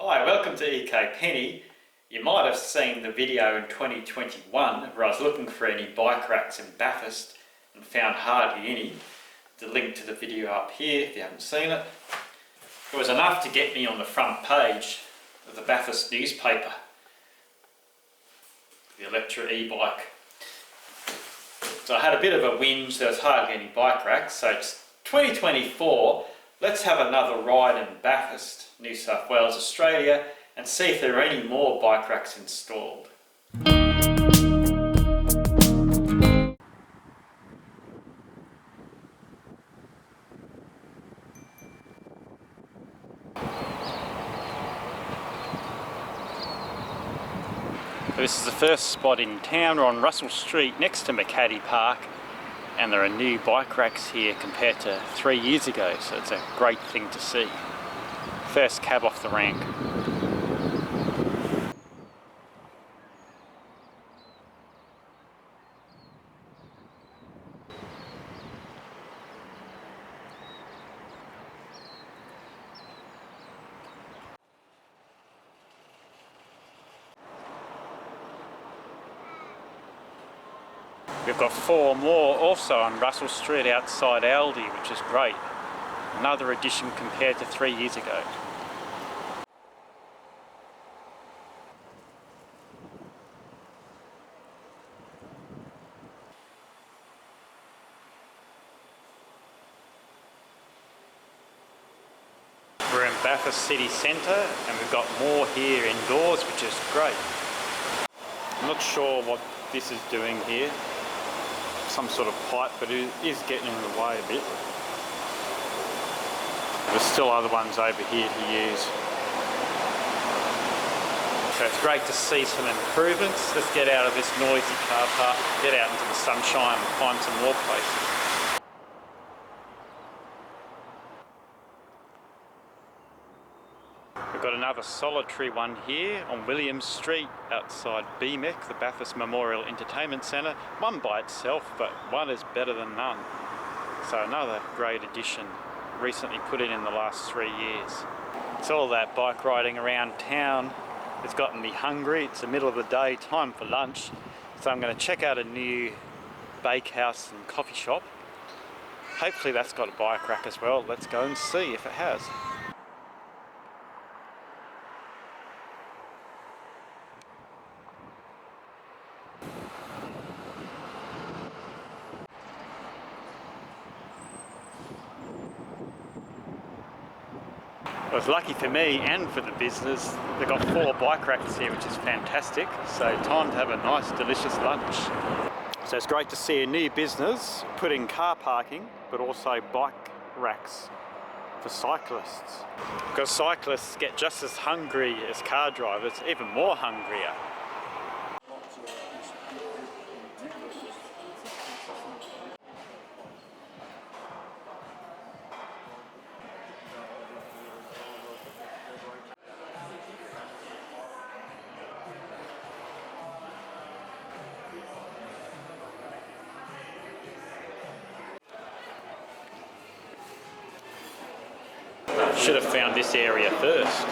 Hi, welcome to ecopenny. You might have seen the video in 2021 where I was looking for any bike racks in Bathurst and found hardly any. The link to the video up here if you haven't seen it. It was enough to get me on the front page of the Bathurst newspaper, the electric e-bike. So I had a bit of a whinge, there was hardly any bike racks, so it's 2024. Let's have another ride in Bathurst, New South Wales, Australia, and see if there are any more bike racks installed. So this is the first spot in town. We're on Russell Street next to Locatl Park, and there are new bike racks here compared to 3 years ago, so it's a great thing to see. First cab off the rank. We've got 4 more also on Russell Street outside Aldi, which is great. Another addition compared to 3 years ago. We're in Bathurst City Centre and we've got more here indoors, which is great. I'm not sure what this is doing here. Some sort of pipe, but it is getting in the way a bit. There's still other ones over here to use. So it's great to see some improvements. Let's get out of this noisy car park, get out into the sunshine and find some more places. We've got another solitary one here on William Street outside BMEC, the Bathurst Memorial Entertainment Centre. One by itself, but one is better than none. So another great addition, recently put in the last 3 years. It's all that bike riding around town. It's gotten me hungry. It's the middle of the day, time for lunch. So I'm going to check out a new bakehouse and coffee shop. Hopefully that's got a bike rack as well. Let's go and see if it has. It was lucky for me and for the business. They've got 4 bike racks here, which is fantastic. So time to have a nice, delicious lunch. So it's great to see a new business put in car parking, but also bike racks for cyclists. Because cyclists get just as hungry as car drivers, even more hungrier. Should have found this area first.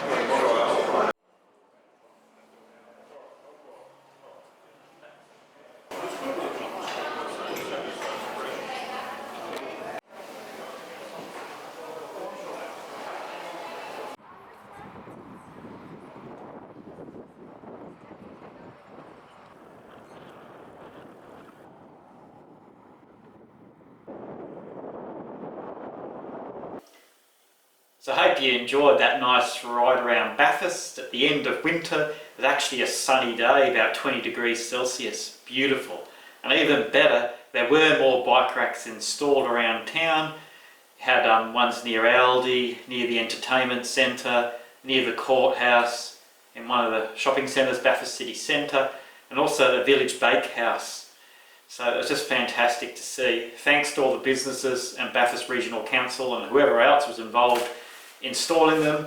So I hope you enjoyed that nice ride around Bathurst at the end of winter. It was actually a sunny day, about 20 degrees Celsius, beautiful. And even better, there were more bike racks installed around town. Had ones near Aldi, near the entertainment centre, near the courthouse, in one of the shopping centres, Bathurst City Centre, and also the Village Bakehouse. So it was just fantastic to see. Thanks to all the businesses and Bathurst Regional Council and whoever else was involved installing them.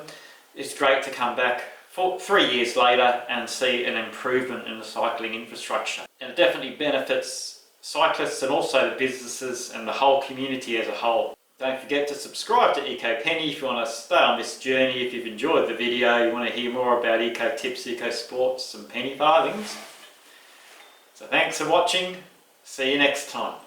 It's great to come back 3 years later and see an improvement in the cycling infrastructure. And it definitely benefits cyclists and also the businesses and the whole community as a whole. Don't forget to subscribe to ecopenny if you want to stay on this journey. If you've enjoyed the video, you want to hear more about eco tips, eco sports and penny farthings. So thanks for watching. See you next time.